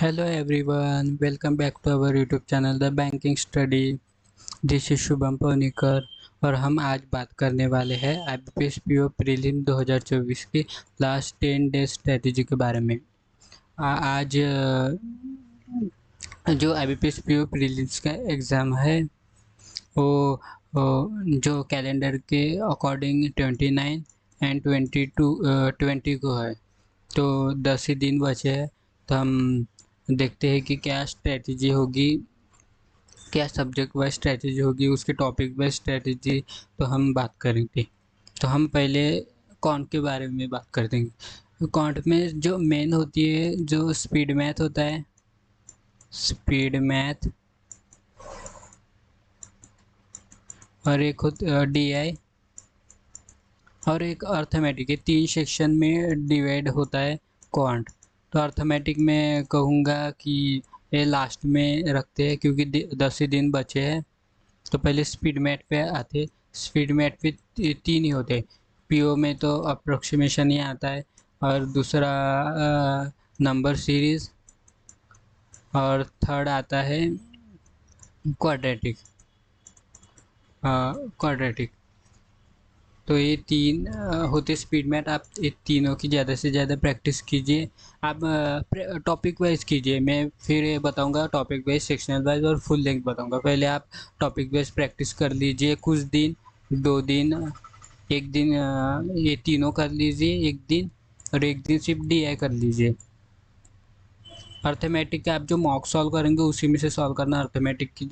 Hello everyone, welcome back to our YouTube channel the banking study. This is Shubham Pawnikar और हम आज बात करने वाले हैं आईबीपीएस पीओ प्रीलिम 2024 की लास्ट 10 डेज स्ट्रेटजी के बारे में। आज जो आईबीपीएस पीओ प्रीलिम्स का एग्ज़ाम है वो जो कैलेंडर के अकॉर्डिंग 29 एंड 20 को है, तो 10 ही दिन बचे हैं। तो हम देखते हैं कि क्या स्ट्रेटजी होगी, क्या सब्जेक्ट वाइज स्ट्रेटजी होगी, उसके टॉपिक वाइज स्ट्रेटजी तो हम बात करेंगे। तो हम पहले कॉन्ट के बारे में बात कर देंगे। कॉन्ट में जो मेन होती है, जो स्पीड मैथ होता है, स्पीड मैथ, और एक डीआई और एक अर्थमेटिक, ये 3 सेक्शन में डिवाइड होता है क्वांट। तो अर्थमेटिक में कहूँगा कि ये लास्ट में रखते हैं क्योंकि 10 ही दिन बचे हैं। तो पहले स्पीड मैथ पे आते। स्पीड मैथ पे 3 ही होते हैं। पीओ में तो अप्रोक्सीमेशन ही आता है, और दूसरा नंबर सीरीज, और थर्ड आता है क्वाड्रेटिक। क्वाड्रेटिक तो ये 3 होते स्पीड मैथ। आप ये तीनों की ज़्यादा से ज़्यादा प्रैक्टिस कीजिए। आप टॉपिक वाइज कीजिए, मैं फिर ये बताऊंगा टॉपिक वाइज, सेक्शनल वाइज और फुल लेंथ बताऊंगा। पहले आप टॉपिक वाइज प्रैक्टिस कर लीजिए कुछ दिन, 2 दिन, एक दिन ये तीनों कर लीजिए एक दिन, और एक दिन सिर्फ डीआई कर लीजिए। अर्थमेटिक के आप जो मॉक सॉल्व करेंगे उसी में से सॉल्व करना। अर्थमेटिक की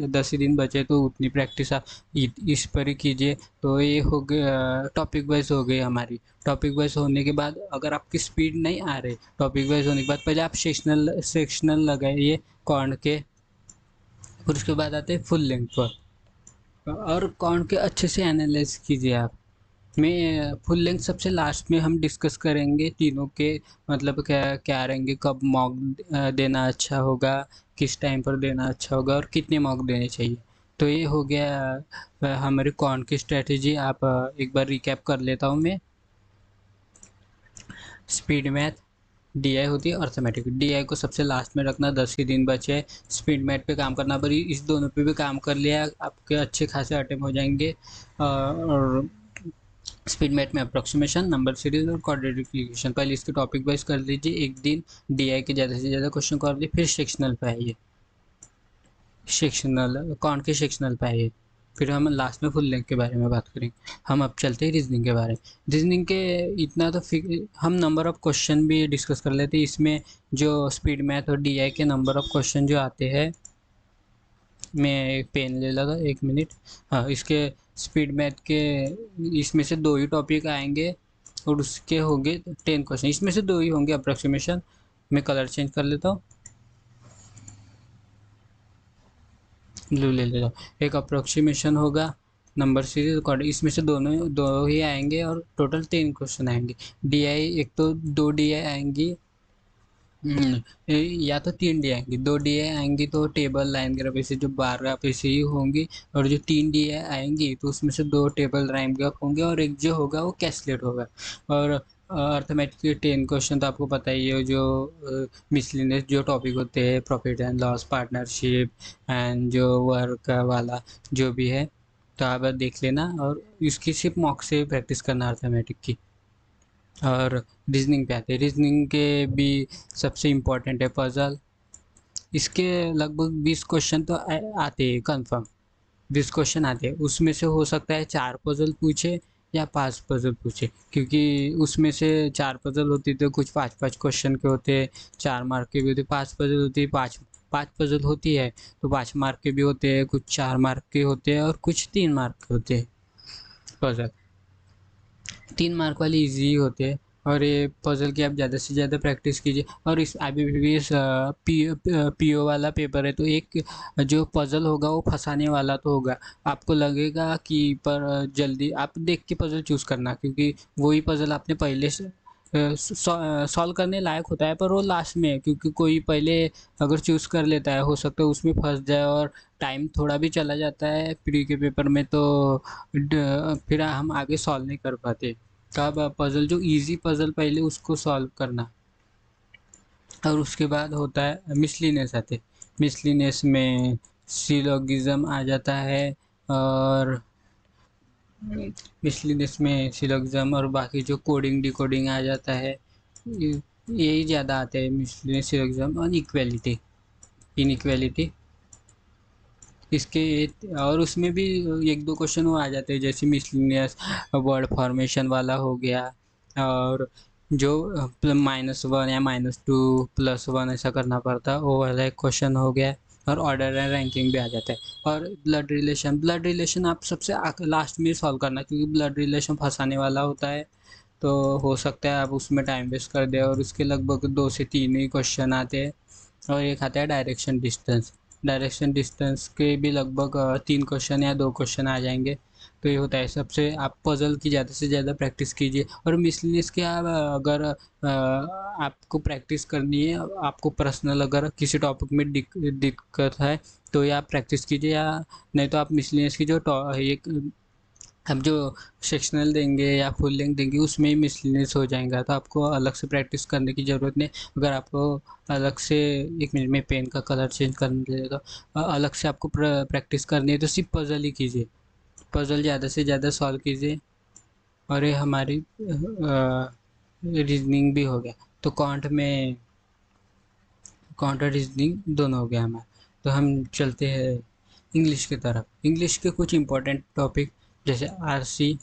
10 ही दिन बचे, तो उतनी प्रैक्टिस आप इस पर ही कीजिए। तो ये हो गया, टॉपिक वाइज हो गई हमारी। टॉपिक वाइज होने के बाद अगर आपकी स्पीड नहीं आ रही, टॉपिक वाइज होने के बाद पहले आप सेक्शनल लगाइए कॉर्न के, फिर उसके बाद आते हैं फुल लेंथ पर, और कॉर्न के अच्छे से एनालाइज कीजिए आप। मैं फुल लेंथ सबसे लास्ट में हम डिस्कस करेंगे तीनों के, मतलब क्या क्या रहेंगे, कब मॉक देना अच्छा होगा, किस टाइम पर देना अच्छा होगा, और कितने मॉक देने चाहिए। तो ये हो गया हमारी कौन की स्ट्रेटेजी। आप एक बार रिकैप कर लेता हूँ मैं। स्पीड मैथ, डीआई होती है अर्थमेटिक। डीआई को सबसे लास्ट में रखना, 10 ही दिन बचे। स्पीड मैथ पे काम करना, पर इस दोनों पे भी काम कर लिया आपके अच्छे खासे अटेम्प्ट हो जाएंगे। और स्पीड मैथ में अप्रोक्सीमेशन, नंबर सीरीज और क्वाड्रेटिक इक्वेशन पहले इसके टॉपिक वाइज कर लीजिए एक दिन। डीआई के ज़्यादा से ज़्यादा क्वेश्चन कर लिए, फिर सेक्शनल पे आइए, सेक्शनल कौन के सेक्शनल पे आइए, फिर हम लास्ट में फुल लेंथ के बारे में बात करेंगे। हम अब चलते हैं रीजनिंग के बारे में। रीजनिंग के इतना तो हम नंबर ऑफ क्वेश्चन भी डिस्कस कर लेते हैं इसमें। जो स्पीड मैथ और डीआई के नंबर ऑफ क्वेश्चन जो आते हैं, मैं एक पेन ले लगा, 1 मिनट। हाँ, इसके स्पीड मैथ के इसमें से 2 ही टॉपिक आएंगे, और उसके होंगे 10 क्वेश्चन। इसमें से 2 ही होंगे अप्रोक्सीमेशन। मैं कलर चेंज कर लेता हूँ, ब्लू ले लेता हूँ। एक अप्रोक्सीमेशन होगा, नंबर सीरीज रिकॉर्ड, इसमें से दोनों 2 ही आएंगे, और टोटल 10 क्वेश्चन आएंगे। डीआई एक तो 2 डीआई आएंगी, या तो 3 डी आएंगी। 2 डी आएंगी तो टेबल लाइन ग्राफ ऐसे जो 12 पे से ही होंगी, और जो 3 डी आएंगी तो उसमें से 2 टेबल लाइन ग्राफ होंगे, और एक जो होगा वो कैसलेट होगा। और अर्थमेटिक के 10 क्वेश्चन तो आपको पता ही है, जो मिसलिनियस जो टॉपिक होते हैं, profit and loss, partnership, and जो वर्क वाला जो भी है, तो आप देख लेना, और इसकी सिर्फ मॉक से प्रैक्टिस करना अर्थमेटिक की। और रीजनिंग पे आते हैं। रीजनिंग के भी सबसे इम्पोर्टेंट है पजल। इसके लगभग 20 क्वेश्चन तो आते हैं कंफर्म। 20 क्वेश्चन आते हैं, उसमें से हो सकता है 4 पजल पूछे या 5 पजल पूछे, क्योंकि उसमें से 4 पजल होती तो कुछ 5-5 क्वेश्चन के होते, 4 मार्क के भी होते। 5 पजल होती है, 5 पजल होती है तो 5 मार्क के भी होते हैं, कुछ 4 मार्क के होते हैं, और कुछ 3 मार्क के होते हैं पजल। 3 मार्क वाली इजी होते हैं, और ये पजल की आप ज़्यादा से ज़्यादा प्रैक्टिस कीजिए। और इस आईबीपीएस पीओ वाला पेपर है, तो एक जो पजल होगा वो फंसाने वाला तो होगा। आपको लगेगा कि पर जल्दी आप देख के पजल चूज़ करना, क्योंकि वही पजल आपने पहले से सॉल्व करने लायक होता है, पर वो लास्ट में है, क्योंकि कोई पहले अगर चूज़ कर लेता है, हो सकता है उसमें फंस जाए, और टाइम थोड़ा भी चला जाता है प्री के पेपर में, तो फिर हम आगे सॉल्व नहीं कर पाते। तो आप पजल जो इजी पजल पहले उसको सॉल्व करना। और उसके बाद होता है मिसलिनियस आते। मिसलिनियस में सिलोगिज्म आ जाता है, और मिसलिनियस में सिलोगिज्म और बाकी जो कोडिंग डिकोडिंग आ जाता है, यही ज़्यादा आते हैं मिसलिनियस, सिलोगिज्म और इक्वेलिटी, इनइक्वेलिटी इसके। और उसमें भी एक दो क्वेश्चन वो आ जाते हैं, जैसे मिसलिनियस वर्ड फॉर्मेशन वाला हो गया, और जो -1 या -2 +1 ऐसा करना पड़ता है, वो वाला एक क्वेश्चन हो गया। और ऑर्डर एंड रैंकिंग भी आ जाता है। और ब्लड रिलेशन आप सबसे लास्ट में सॉल्व करना, क्योंकि ब्लड रिलेशन फंसाने वाला होता है, तो हो सकता है आप उसमें टाइम वेस्ट कर दे। और उसके लगभग 2 से 3 ही क्वेश्चन आते हैं। और एक आता है डायरेक्शन डिस्टेंस। डायरेक्शन डिस्टेंस के भी लगभग 3 क्वेश्चन या 2 क्वेश्चन आ जाएंगे। तो ये होता है, सबसे आप पजल की ज़्यादा से ज़्यादा प्रैक्टिस कीजिए। और मिसलिनियस के आप अगर आपको प्रैक्टिस करनी है, आपको पर्सनल अगर किसी टॉपिक में दिक्कत है, तो ये आप प्रैक्टिस कीजिए। या नहीं तो आप मिसलिनियस की जो एक हम जो सेक्शनल देंगे या फुल लेंथ देंगे, उसमें ही मिसलिनियस हो जाएगा, तो आपको अलग से प्रैक्टिस करने की ज़रूरत नहीं। अगर आपको अलग से, 1 मिनट में पेन का कलर चेंज करने लगेगा, अलग से आपको प्रैक्टिस करनी है, तो सिर्फ पजल ही कीजिए। पजल ज़्यादा से ज़्यादा सॉल्व कीजिए। और ये हमारी रीजनिंग भी हो गया। तो क्वांट और रीजनिंग दोनों हो गया हमारा। तो हम चलते हैं इंग्लिश की तरफ। इंग्लिश के कुछ इंपॉर्टेंट टॉपिक, जैसे आरसी,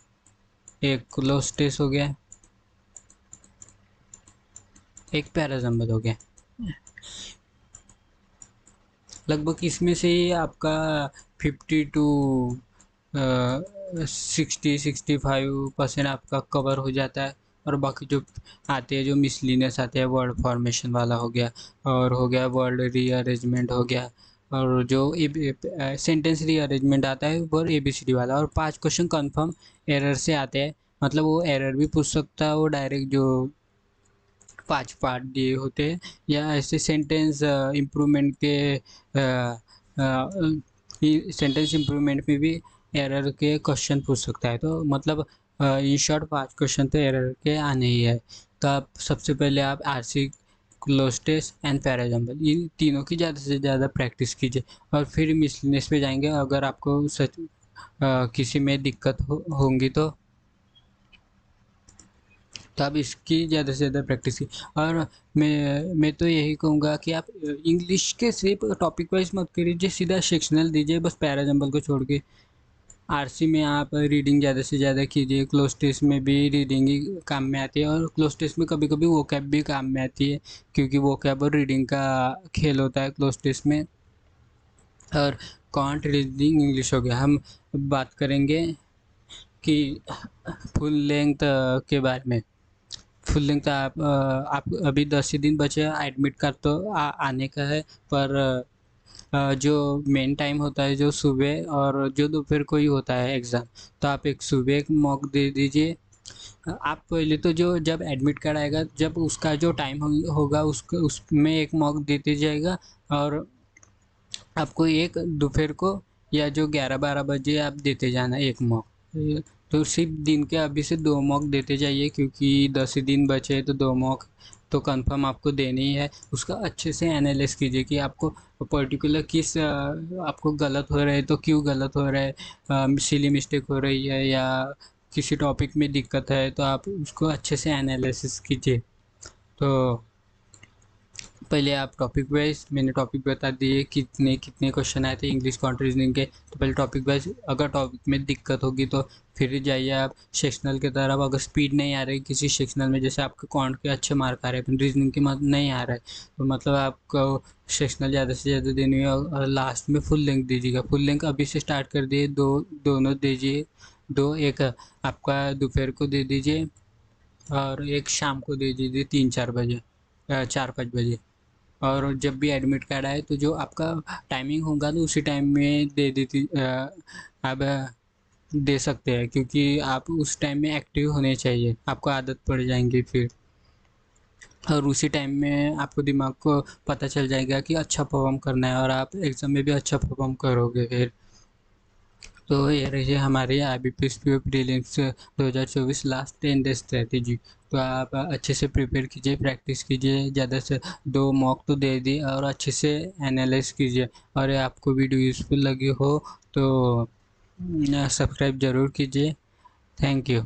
एक क्लोज टेस्ट हो गया, एक पैराजम्बल हो गया। लगभग इसमें से ही आपका 50 टू 60-65% आपका कवर हो जाता है। और बाकी जो आते हैं, जो मिसलिनियस आते हैं, वर्ड फॉर्मेशन वाला हो गया, और हो गया वर्ड रीअरेंजमेंट हो गया, और जो सेंटेंस रीअरेंजमेंट आता है वो ABCD वाला। और 5 क्वेश्चन कंफर्म एरर से आते हैं, मतलब वो एरर भी पूछ सकता है, वो डायरेक्ट जो 5 पार्ट दिए होते हैं, या ऐसे सेंटेंस इम्प्रूवमेंट के सेंटेंस इम्प्रूवमेंट में भी एरर के क्वेश्चन पूछ सकता है। तो मतलब इन शॉर्ट 5 क्वेश्चन तो एरर के आने ही है। तो आप सबसे पहले आप RC, cloze test and parajumble, इन तीनों की ज़्यादा से ज़्यादा प्रैक्टिस कीजिए। और फिर मिसलिनियस पे जाएंगे। अगर आपको सच किसी में दिक्कत होंगी, तो आप इसकी ज़्यादा से ज़्यादा प्रैक्टिस की। और मैं तो यही कहूँगा कि आप इंग्लिश के सिर्फ टॉपिक वाइज मत करिए, सीधा सेक्शनल दीजिए बस, पैराजम्बल को छोड़ के। आरसी में आप रीडिंग ज़्यादा से ज़्यादा कीजिए। क्लोज टेस्ट में भी रीडिंग ही काम में आती है, और क्लोज टेस्ट में कभी कभी वोकैब भी काम में आती है, क्योंकि वोकैब और रीडिंग का खेल होता है क्लोज टेस्ट में। और कॉन्ट, रीडिंग, इंग्लिश हो गया। हम बात करेंगे कि फुल लेंथ के बारे में। फुल लेंथ आप अभी 10 ही दिन बचे हैं एडमिट कार्ड तो आने का है। पर जो मेन टाइम होता है, जो सुबह और जो दोपहर को ही होता है एग्ज़ाम, तो आप एक सुबह एक मॉक दे दीजिए। आप पहले तो जो जब एडमिट कार्ड आएगा, जब उसका जो टाइम होगा, उसमें एक मॉक देते जाएगा। और आपको एक दोपहर को, या जो 11-12 बजे आप देते जाना एक मॉक। तो सिर्फ दिन के अभी से 2 मॉक देते जाइए, क्योंकि 10 ही दिन बचे, तो 2 मॉक तो कंफर्म आपको देनी ही है। उसका अच्छे से एनालाइज कीजिए कि आपको पर्टिकुलर किस आपको गलत हो रहा है, तो क्यों गलत हो रहा है, सिली मिस्टेक हो रही है, या किसी टॉपिक में दिक्कत है, तो आप उसको अच्छे से एनालिसिस कीजिए। तो पहले आप टॉपिक वाइज, मैंने टॉपिक बता दिए कितने कितने क्वेश्चन आए थे इंग्लिश कॉन्ट रीजनिंग के। तो पहले टॉपिक वाइज, अगर टॉपिक में दिक्कत होगी तो फिर जाइए आप सेक्शनल की तरफ। अगर स्पीड नहीं आ रही किसी सेक्शनल में, जैसे आपके कॉन्ट के अच्छे मार्क आ रहे हैं, रीजनिंग के नहीं आ रहा है, तो मतलब आपको सेक्शनल ज़्यादा से ज़्यादा देनी है। और लास्ट में फुल लेंथ दीजिएगा। फुल लेंथ अभी से स्टार्ट कर दिए, दोनों दीजिए। एक आपका दोपहर को दे दीजिए, और एक शाम को दे दीजिए 3-4 बजे, 4-5 बजे। और जब भी एडमिट कार्ड आए, तो जो आपका टाइमिंग होगा तो उसी टाइम में दे देती आप दे सकते हैं, क्योंकि आप उस टाइम में एक्टिव होने चाहिए, आपको आदत पड़ जाएंगी फिर। और उसी टाइम में आपको दिमाग को पता चल जाएगा कि अच्छा परफॉर्म करना है, और आप एग्ज़ाम में भी अच्छा परफॉर्म करोगे फिर। तो ये रही हमारी IBPS prelims 2024 last 10 day strategy. तो आप अच्छे से प्रिपेयर कीजिए, प्रैक्टिस कीजिए, ज़्यादा से 2 मॉक तो दे दी और अच्छे से एनालाइज कीजिए। और आपको वीडियो यूज़फुल लगी हो तो सब्सक्राइब ज़रूर कीजिए। Thank you.